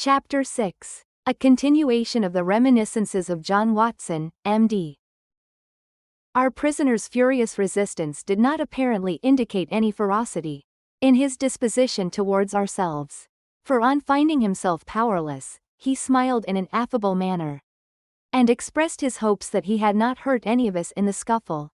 Chapter 6. A continuation of the Reminiscences of John Watson, M.D. Our prisoner's furious resistance did not apparently indicate any ferocity in his disposition towards ourselves. For on finding himself powerless, he smiled in an affable manner, and expressed his hopes that he had not hurt any of us in the scuffle.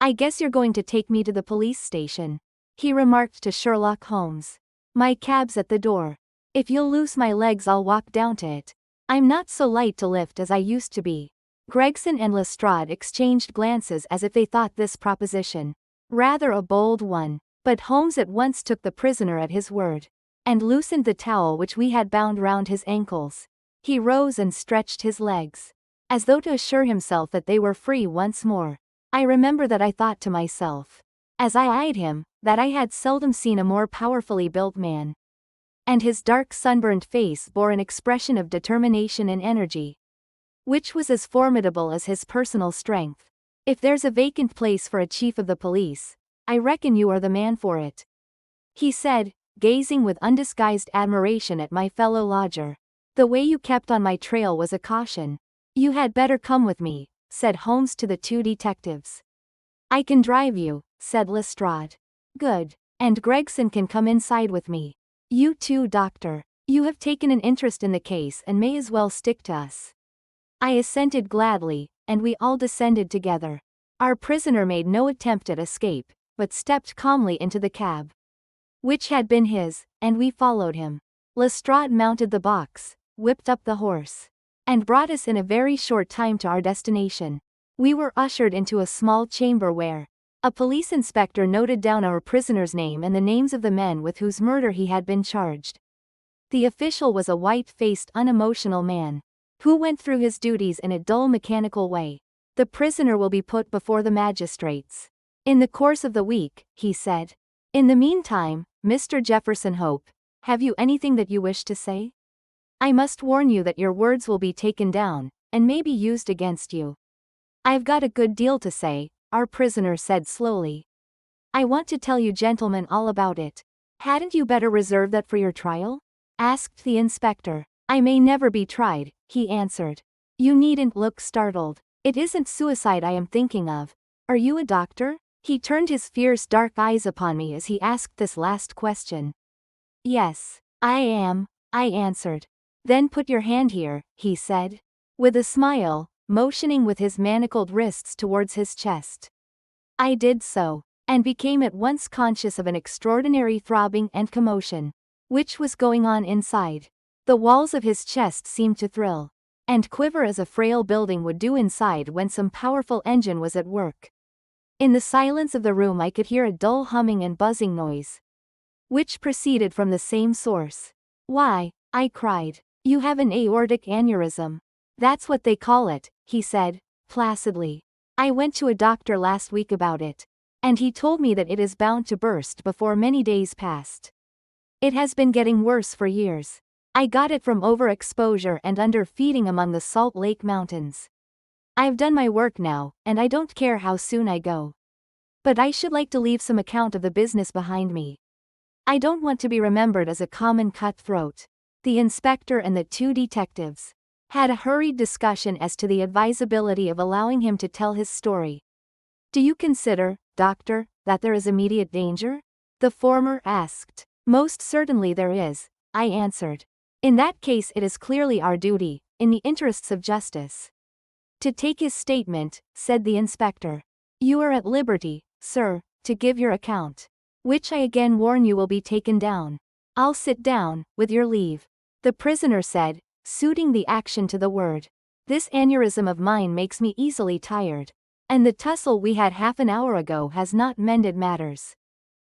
"I guess you're going to take me to the police station," he remarked to Sherlock Holmes. "My cab's at the door. If you'll loose my legs I'll walk down to it. I'm not so light to lift as I used to be." Gregson and Lestrade exchanged glances as if they thought this proposition rather a bold one, but Holmes at once took the prisoner at his word, and loosened the towel which we had bound round his ankles. He rose and stretched his legs, as though to assure himself that they were free once more. I remember that I thought to myself, as I eyed him, that I had seldom seen a more powerfully built man. And his dark sunburned face bore an expression of determination and energy, which was as formidable as his personal strength. "If there's a vacant place for a chief of the police, I reckon you are the man for it," he said, gazing with undisguised admiration at my fellow lodger. "The way you kept on my trail was a caution." "You had better come with me," said Holmes to the two detectives. "I can drive you," said Lestrade. "Good. And Gregson can come inside with me. You too, Doctor. You have taken an interest in the case and may as well stick to us." I assented gladly, and we all descended together. Our prisoner made no attempt at escape, but stepped calmly into the cab, which had been his, and we followed him. Lestrade mounted the box, whipped up the horse, and brought us in a very short time to our destination. We were ushered into a small chamber where a police inspector noted down our prisoner's name and the names of the men with whose murder he had been charged. The official was a white-faced, unemotional man, who went through his duties in a dull mechanical way. "The prisoner will be put before the magistrates in the course of the week," he said. "In the meantime, Mr. Jefferson Hope, have you anything that you wish to say? I must warn you that your words will be taken down, and may be used against you." "I've got a good deal to say," our prisoner said slowly. "I want to tell you gentlemen all about it." "Hadn't you better reserve that for your trial?" asked the inspector. "I may never be tried," he answered. "You needn't look startled. It isn't suicide I am thinking of. Are you a doctor?" He turned his fierce dark eyes upon me as he asked this last question. "Yes, I am," I answered. "Then put your hand here," he said, with a smile, motioning with his manacled wrists towards his chest. I did so, and became at once conscious of an extraordinary throbbing and commotion, which was going on inside. The walls of his chest seemed to thrill and quiver as a frail building would do inside when some powerful engine was at work. In the silence of the room I could hear a dull humming and buzzing noise, which proceeded from the same source. "Why," I cried, "you have an aortic aneurysm." "That's what they call it," he said, placidly. "I went to a doctor last week about it, and he told me that it is bound to burst before many days passed. It has been getting worse for years. I got it from overexposure and underfeeding among the Salt Lake Mountains. I've done my work now, and I don't care how soon I go. But I should like to leave some account of the business behind me. I don't want to be remembered as a common cutthroat." The inspector and the two detectives had a hurried discussion as to the advisability of allowing him to tell his story. "Do you consider, Doctor, that there is immediate danger?" the former asked. "Most certainly there is," I answered. "In that case it is clearly our duty, in the interests of justice, to take his statement," said the inspector. "You are at liberty, sir, to give your account, which I again warn you will be taken down." "I'll sit down, with your leave," the prisoner said, suiting the action to the word. "This aneurysm of mine makes me easily tired, and the tussle we had half an hour ago has not mended matters.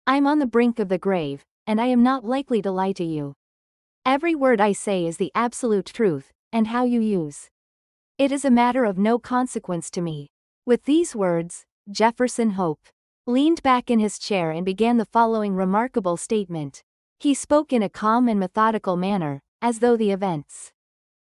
I'm on the brink of the grave, and I am not likely to lie to you. Every word I say is the absolute truth, and how you use it is a matter of no consequence to me." With these words, Jefferson Hope leaned back in his chair and began the following remarkable statement. He spoke in a calm and methodical manner, as though the events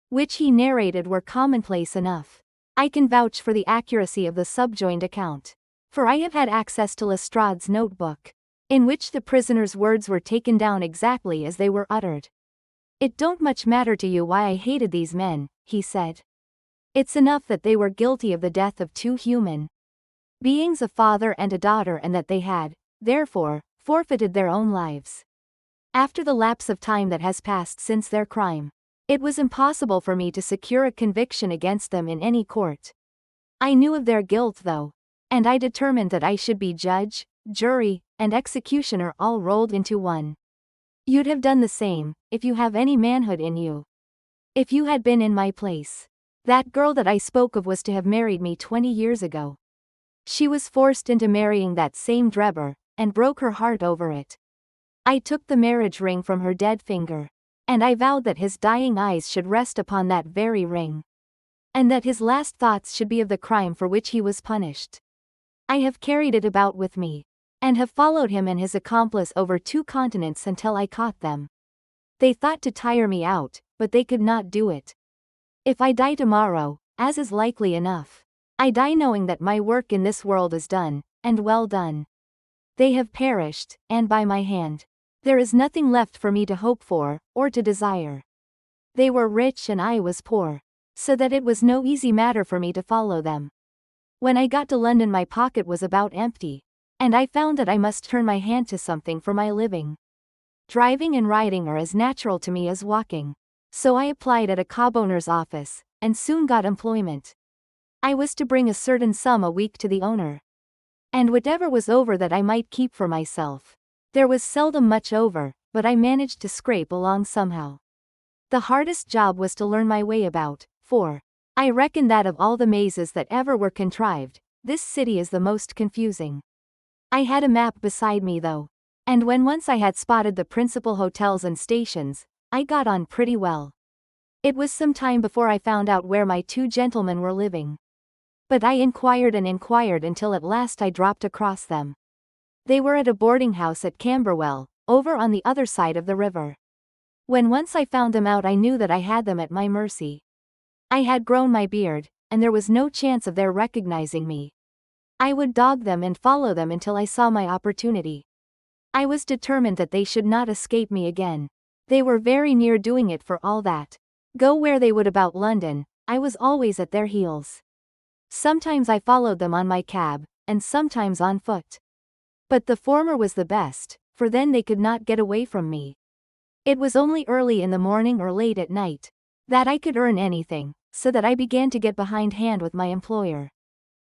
which he narrated were commonplace enough. I can vouch for the accuracy of the subjoined account, for I have had access to Lestrade's notebook, in which the prisoner's words were taken down exactly as they were uttered. It don't much matter to you why I hated these men, he said. It's enough that they were guilty of the death of two human beings, a father and a daughter, and that they had, therefore, forfeited their own lives. After the lapse of time that has passed since their crime, it was impossible for me to secure a conviction against them in any court. I knew of their guilt though, and I determined that I should be judge, jury, and executioner all rolled into one. You'd have done the same, if you have any manhood in you. If you had been in my place. That girl that I spoke of was to have married me 20 years ago. She was forced into marrying that same Drebber, and broke her heart over it. I took the marriage ring from her dead finger, and I vowed that his dying eyes should rest upon that very ring, and that his last thoughts should be of the crime for which he was punished. I have carried it about with me, and have followed him and his accomplice over 2 continents until I caught them. They thought to tire me out, but they could not do it. If I die tomorrow, as is likely enough, I die knowing that my work in this world is done, and well done. They have perished, and by my hand. There is nothing left for me to hope for, or to desire. They were rich and I was poor, so that it was no easy matter for me to follow them. When I got to London my pocket was about empty, and I found that I must turn my hand to something for my living. Driving and riding are as natural to me as walking, so I applied at a cob owner's office, and soon got employment. I was to bring a certain sum a week to the owner, and whatever was over that I might keep for myself. There was seldom much over, but I managed to scrape along somehow. The hardest job was to learn my way about, for I reckon that of all the mazes that ever were contrived, this city is the most confusing. I had a map beside me though, and when once I had spotted the principal hotels and stations, I got on pretty well. It was some time before I found out where my 2 gentlemen were living. But I inquired and inquired until at last I dropped across them. They were at a boarding house at Camberwell, over on the other side of the river. When once I found them out I knew that I had them at my mercy. I had grown my beard, and there was no chance of their recognizing me. I would dog them and follow them until I saw my opportunity. I was determined that they should not escape me again. They were very near doing it for all that. Go where they would about London, I was always at their heels. Sometimes I followed them on my cab, and sometimes on foot. But the former was the best, for then they could not get away from me. It was only early in the morning or late at night that I could earn anything, so that I began to get behindhand with my employer.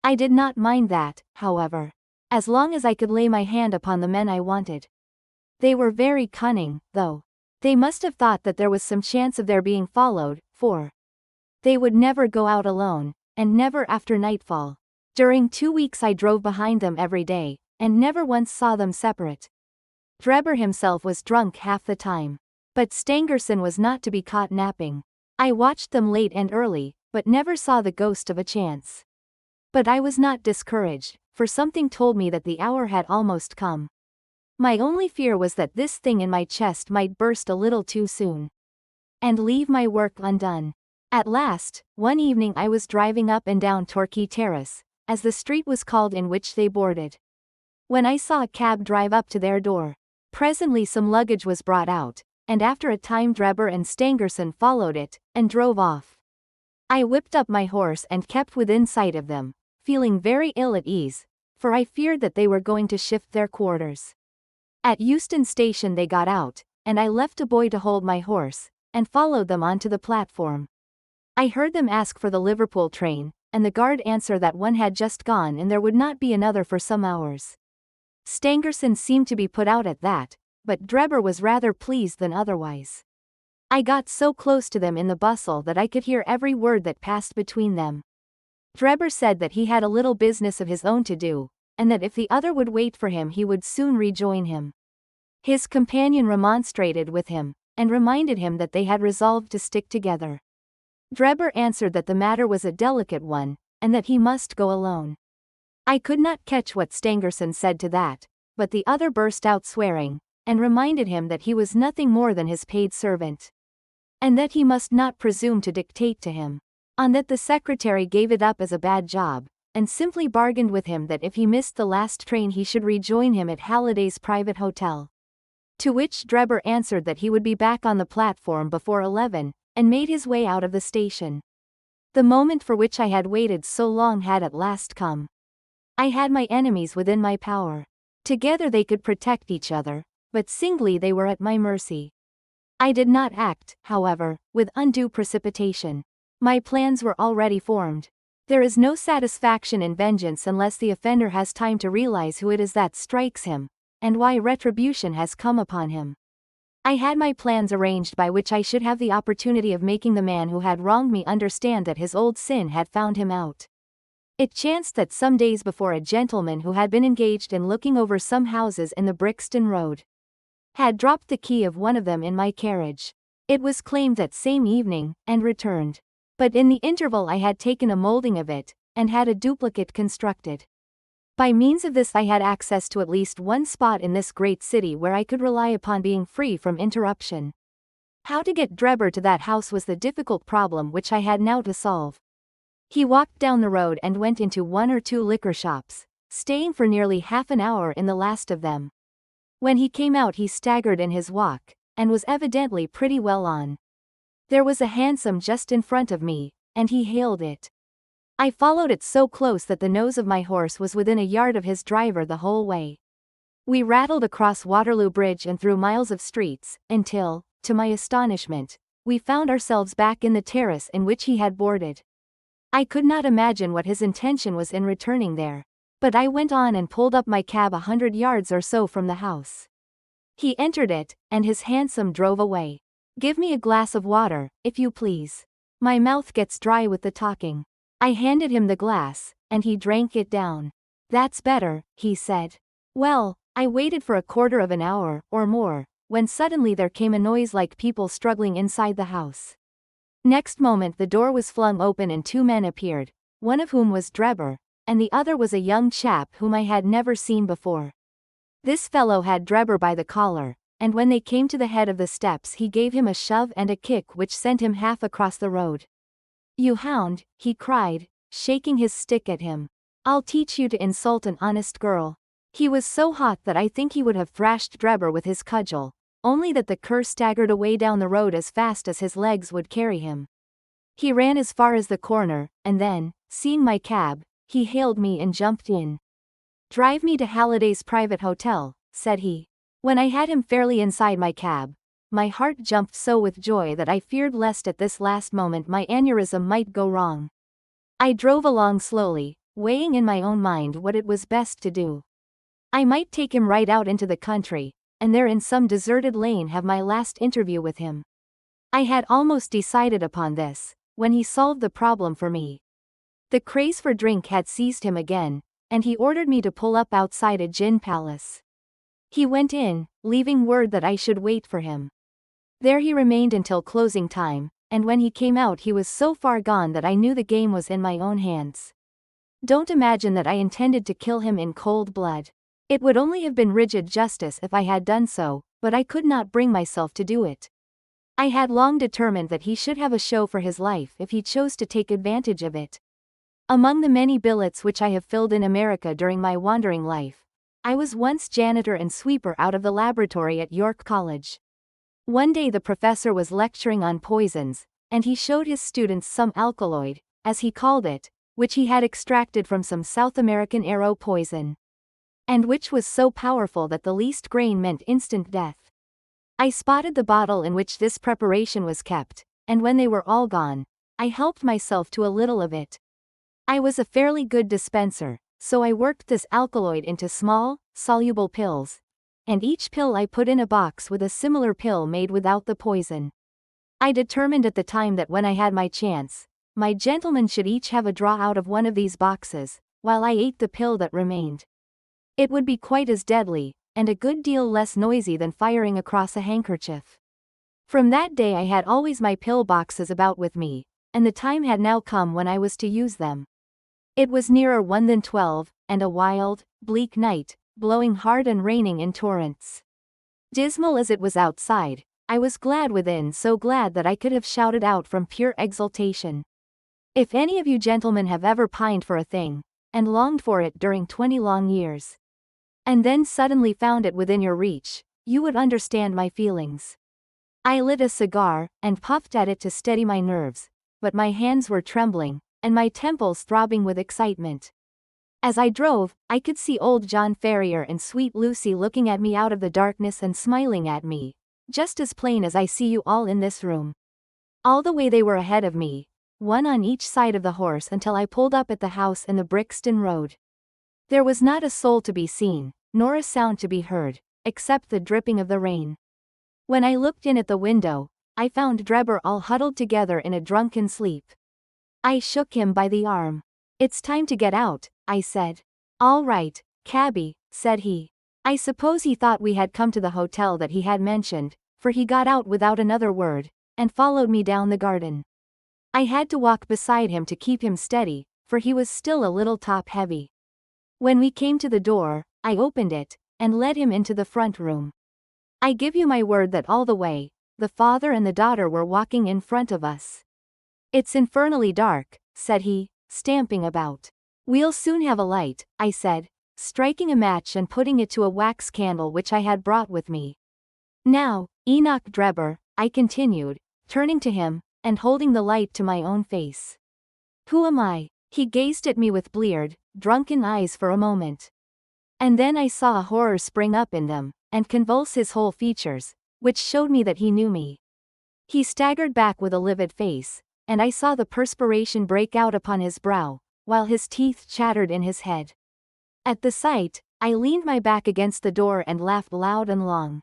I did not mind that, however, as long as I could lay my hand upon the men I wanted. They were very cunning, though. They must have thought that there was some chance of their being followed, for they would never go out alone, and never after nightfall. During 2 weeks I drove behind them every day, and never once saw them separate. Drebber himself was drunk half the time, but Stangerson was not to be caught napping. I watched them late and early, but never saw the ghost of a chance. But I was not discouraged, for something told me that the hour had almost come. My only fear was that this thing in my chest might burst a little too soon, and leave my work undone. At last, one evening I was driving up and down Torquay Terrace, as the street was called in which they boarded, when I saw a cab drive up to their door. Presently some luggage was brought out, and after a time Drebber and Stangerson followed it, and drove off. I whipped up my horse and kept within sight of them, feeling very ill at ease, for I feared that they were going to shift their quarters. At Euston Station they got out, and I left a boy to hold my horse, and followed them onto the platform. I heard them ask for the Liverpool train, and the guard answer that one had just gone and there would not be another for some hours. Stangerson seemed to be put out at that, but Drebber was rather pleased than otherwise. I got so close to them in the bustle that I could hear every word that passed between them. Drebber said that he had a little business of his own to do, and that if the other would wait for him he would soon rejoin him. His companion remonstrated with him, and reminded him that they had resolved to stick together. Drebber answered that the matter was a delicate one, and that he must go alone. I could not catch what Stangerson said to that, but the other burst out swearing, and reminded him that he was nothing more than his paid servant, and that he must not presume to dictate to him. On that the secretary gave it up as a bad job, and simply bargained with him that if he missed the last train he should rejoin him at Halliday's private hotel. To which Drebber answered that he would be back on the platform before 11, and made his way out of the station. The moment for which I had waited so long had at last come. I had my enemies within my power. Together they could protect each other, but singly they were at my mercy. I did not act, however, with undue precipitation. My plans were already formed. There is no satisfaction in vengeance unless the offender has time to realize who it is that strikes him, and why retribution has come upon him. I had my plans arranged by which I should have the opportunity of making the man who had wronged me understand that his old sin had found him out. It chanced that some days before a gentleman who had been engaged in looking over some houses in the Brixton Road had dropped the key of one of them in my carriage. It was claimed that same evening, and returned. But in the interval I had taken a molding of it, and had a duplicate constructed. By means of this I had access to at least one spot in this great city where I could rely upon being free from interruption. How to get Drebber to that house was the difficult problem which I had now to solve. He walked down the road and went into one or two liquor shops, staying for nearly half an hour in the last of them. When he came out he staggered in his walk, and was evidently pretty well on. There was a hansom just in front of me, and he hailed it. I followed it so close that the nose of my horse was within a yard of his driver the whole way. We rattled across Waterloo Bridge and through miles of streets, until, to my astonishment, we found ourselves back in the terrace in which he had boarded. I could not imagine what his intention was in returning there, but I went on and pulled up my cab 100 yards or so from the house. He entered it, and his hansom drove away. "Give me a glass of water, if you please. My mouth gets dry with the talking." I handed him the glass, and he drank it down. "That's better," he said. Well, I waited for a quarter of an hour, or more, when suddenly there came a noise like people struggling inside the house. Next moment the door was flung open and two men appeared, one of whom was Drebber, and the other was a young chap whom I had never seen before. This fellow had Drebber by the collar, and when they came to the head of the steps he gave him a shove and a kick which sent him half across the road. "You hound," he cried, shaking his stick at him. "I'll teach you to insult an honest girl." He was so hot that I think he would have thrashed Drebber with his cudgel, only that the cur staggered away down the road as fast as his legs would carry him. He ran as far as the corner, and then, seeing my cab, he hailed me and jumped in. "Drive me to Halliday's private hotel," said he. When I had him fairly inside my cab, my heart jumped so with joy that I feared lest at this last moment my aneurysm might go wrong. I drove along slowly, weighing in my own mind what it was best to do. I might take him right out into the country, and there in some deserted lane have my last interview with him. I had almost decided upon this, when he solved the problem for me. The craze for drink had seized him again, and he ordered me to pull up outside a gin palace. He went in, leaving word that I should wait for him. There he remained until closing time, and when he came out he was so far gone that I knew the game was in my own hands. Don't imagine that I intended to kill him in cold blood. It would only have been rigid justice if I had done so, but I could not bring myself to do it. I had long determined that he should have a show for his life if he chose to take advantage of it. Among the many billets which I have filled in America during my wandering life, I was once janitor and sweeper out of the laboratory at York College. One day the professor was lecturing on poisons, and he showed his students some alkaloid, as he called it, which he had extracted from some South American arrow poison, and which was so powerful that the least grain meant instant death. I spotted the bottle in which this preparation was kept, and when they were all gone, I helped myself to a little of it. I was a fairly good dispenser, so I worked this alkaloid into small, soluble pills, and each pill I put in a box with a similar pill made without the poison. I determined at the time that when I had my chance, my gentlemen should each have a draw out of one of these boxes, while I ate the pill that remained. It would be quite as deadly, and a good deal less noisy than firing across a handkerchief. From that day I had always my pill boxes about with me, and the time had now come when I was to use them. It was nearer 1 than 12, and a wild, bleak night, blowing hard and raining in torrents. Dismal as it was outside, I was glad within, so glad that I could have shouted out from pure exultation. If any of you gentlemen have ever pined for a thing, and longed for it during 20 long years, and then suddenly found it within your reach, you would understand my feelings. I lit a cigar, and puffed at it to steady my nerves, but my hands were trembling, and my temples throbbing with excitement. As I drove, I could see old John Ferrier and sweet Lucy looking at me out of the darkness and smiling at me, just as plain as I see you all in this room. All the way they were ahead of me, one on each side of the horse until I pulled up at the house in the Brixton Road. There was not a soul to be seen, nor a sound to be heard, except the dripping of the rain. When I looked in at the window, I found Drebber all huddled together in a drunken sleep. I shook him by the arm. "It's time to get out," I said. "All right, cabby," said he. I suppose he thought we had come to the hotel that he had mentioned, for he got out without another word, and followed me down the garden. I had to walk beside him to keep him steady, for he was still a little top-heavy. When we came to the door, I opened it, and led him into the front room. I give you my word that all the way, the father and the daughter were walking in front of us. "It's infernally dark," said he, stamping about. "We'll soon have a light," I said, striking a match and putting it to a wax candle which I had brought with me. "Now, Enoch Drebber," I continued, turning to him, and holding the light to my own face. "Who am I?" He gazed at me with bleared, drunken eyes for a moment. And then I saw a horror spring up in them, and convulse his whole features, which showed me that he knew me. He staggered back with a livid face, and I saw the perspiration break out upon his brow, while his teeth chattered in his head. At the sight, I leaned my back against the door and laughed loud and long.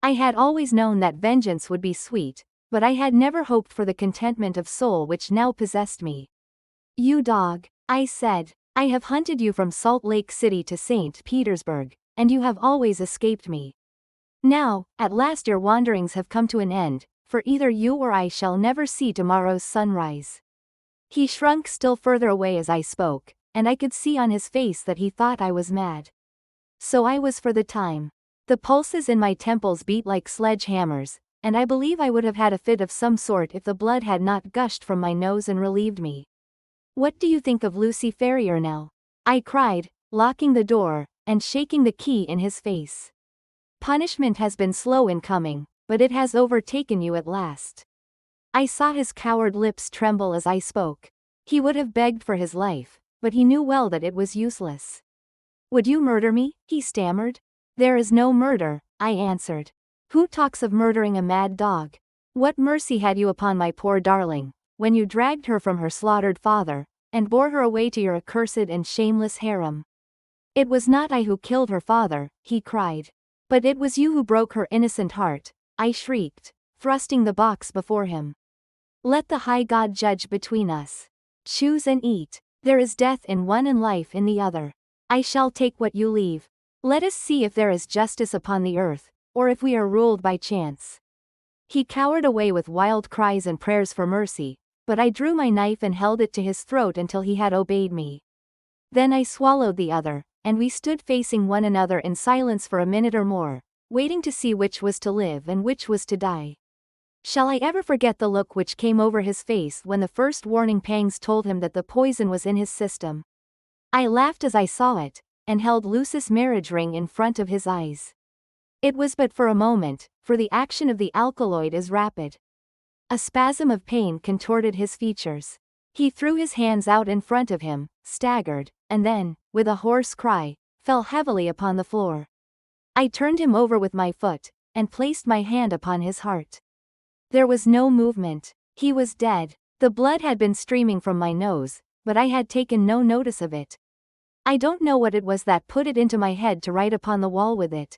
I had always known that vengeance would be sweet, but I had never hoped for the contentment of soul which now possessed me. "You dog," I said, "I have hunted you from Salt Lake City to St. Petersburg, and you have always escaped me. Now, at last your wanderings have come to an end, for either you or I shall never see tomorrow's sunrise." He shrunk still further away as I spoke, and I could see on his face that he thought I was mad. So I was for the time. The pulses in my temples beat like sledge-hammers, and I believe I would have had a fit of some sort if the blood had not gushed from my nose and relieved me. "What do you think of Lucy Ferrier now?" I cried, locking the door, and shaking the key in his face. "Punishment has been slow in coming, but it has overtaken you at last." I saw his coward lips tremble as I spoke. He would have begged for his life, but he knew well that it was useless. "Would you murder me?" he stammered. "There is no murder," I answered. "Who talks of murdering a mad dog? What mercy had you upon my poor darling, when you dragged her from her slaughtered father, and bore her away to your accursed and shameless harem?" "It was not I who killed her father," he cried. "But it was you who broke her innocent heart," I shrieked, thrusting the box before him. "Let the high God judge between us. Choose and eat. There is death in one and life in the other. I shall take what you leave. Let us see if there is justice upon the earth, or if we are ruled by chance." He cowered away with wild cries and prayers for mercy, but I drew my knife and held it to his throat until he had obeyed me. Then I swallowed the other, and we stood facing one another in silence for a minute or more, waiting to see which was to live and which was to die. Shall I ever forget the look which came over his face when the first warning pangs told him that the poison was in his system? I laughed as I saw it, and held Lucy's marriage ring in front of his eyes. It was but for a moment, for the action of the alkaloid is rapid. A spasm of pain contorted his features. He threw his hands out in front of him, staggered, and then, with a hoarse cry, fell heavily upon the floor. I turned him over with my foot, and placed my hand upon his heart. There was no movement. He was dead. The blood had been streaming from my nose, but I had taken no notice of it. I don't know what it was that put it into my head to write upon the wall with it.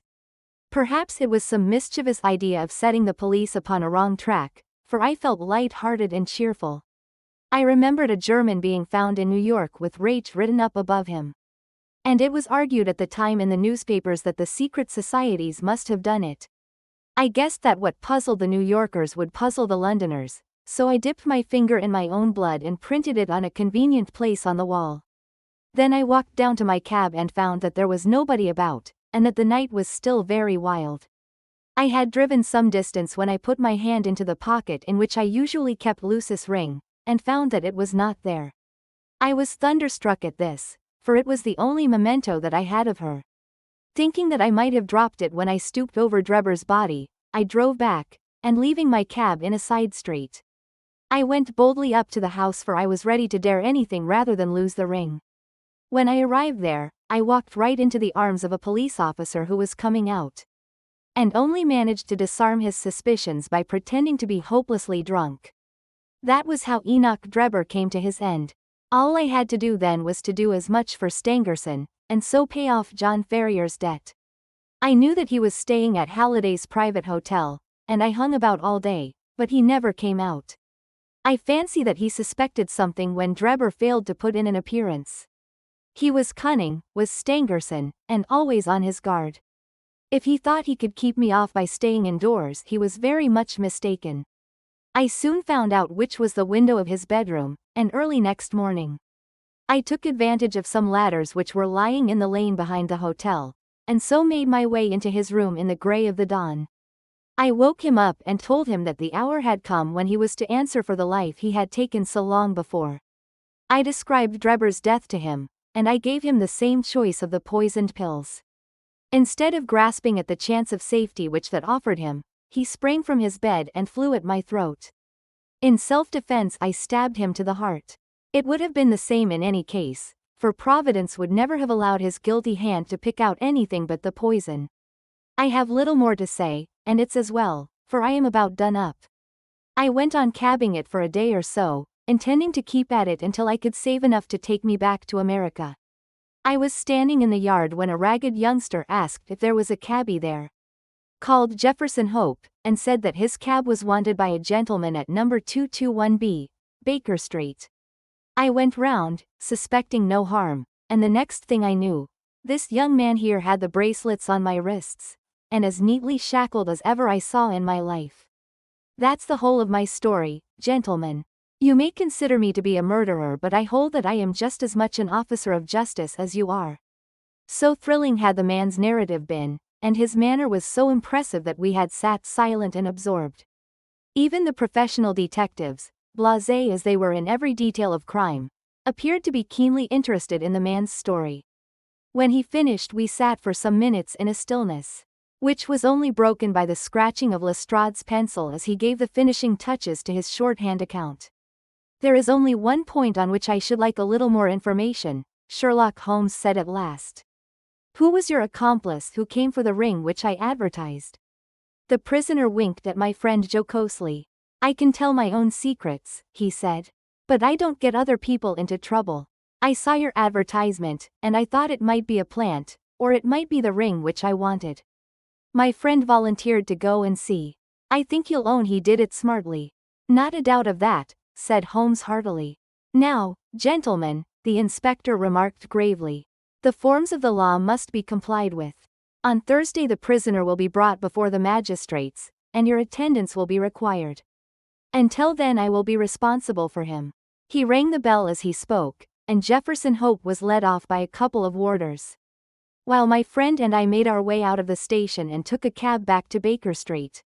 Perhaps it was some mischievous idea of setting the police upon a wrong track, for I felt light-hearted and cheerful. I remembered a German being found in New York with "Reich" written up above him. And it was argued at the time in the newspapers that the secret societies must have done it. I guessed that what puzzled the New Yorkers would puzzle the Londoners, so I dipped my finger in my own blood and printed it on a convenient place on the wall. Then I walked down to my cab and found that there was nobody about, and that the night was still very wild. I had driven some distance when I put my hand into the pocket in which I usually kept Lucy's ring, and found that it was not there. I was thunderstruck at this, for it was the only memento that I had of her. Thinking that I might have dropped it when I stooped over Drebber's body, I drove back, and leaving my cab in a side street. I went boldly up to the house, for I was ready to dare anything rather than lose the ring. When I arrived there, I walked right into the arms of a police officer who was coming out, and only managed to disarm his suspicions by pretending to be hopelessly drunk. That was how Enoch Drebber came to his end. All I had to do then was to do as much for Stangerson, and so pay off John Ferrier's debt. I knew that he was staying at Halliday's private hotel, and I hung about all day, but he never came out. I fancy that he suspected something when Drebber failed to put in an appearance. He was cunning, was Stangerson, and always on his guard. If he thought he could keep me off by staying indoors, he was very much mistaken. I soon found out which was the window of his bedroom, and early next morning, I took advantage of some ladders which were lying in the lane behind the hotel, and so made my way into his room in the grey of the dawn. I woke him up and told him that the hour had come when he was to answer for the life he had taken so long before. I described Drebber's death to him, and I gave him the same choice of the poisoned pills. Instead of grasping at the chance of safety which that offered him, he sprang from his bed and flew at my throat. In self-defense I stabbed him to the heart. It would have been the same in any case, for Providence would never have allowed his guilty hand to pick out anything but the poison. I have little more to say, and it's as well, for I am about done up. I went on cabbing it for a day or so, intending to keep at it until I could save enough to take me back to America. I was standing in the yard when a ragged youngster asked if there was a cabby there, called Jefferson Hope, and said that his cab was wanted by a gentleman at number 221B, Baker Street. I went round, suspecting no harm, and the next thing I knew, this young man here had the bracelets on my wrists, and as neatly shackled as ever I saw in my life. That's the whole of my story, gentlemen. You may consider me to be a murderer, but I hold that I am just as much an officer of justice as you are. So thrilling had the man's narrative been, and his manner was so impressive that we had sat silent and absorbed. Even the professional detectives, blasé as they were in every detail of crime, appeared to be keenly interested in the man's story. When he finished, we sat for some minutes in a stillness, which was only broken by the scratching of Lestrade's pencil as he gave the finishing touches to his shorthand account. There is only one point on which I should like a little more information, Sherlock Holmes said at last. Who was your accomplice who came for the ring which I advertised? The prisoner winked at my friend jocosely. I can tell my own secrets, he said. But I don't get other people into trouble. I saw your advertisement, and I thought it might be a plant, or it might be the ring which I wanted. My friend volunteered to go and see. I think you'll own he did it smartly. Not a doubt of that, said Holmes heartily. Now, gentlemen, the inspector remarked gravely, the forms of the law must be complied with. On Thursday the prisoner will be brought before the magistrates, and your attendance will be required. Until then I will be responsible for him. He rang the bell as he spoke, and Jefferson Hope was led off by a couple of warders, while my friend and I made our way out of the station and took a cab back to Baker Street.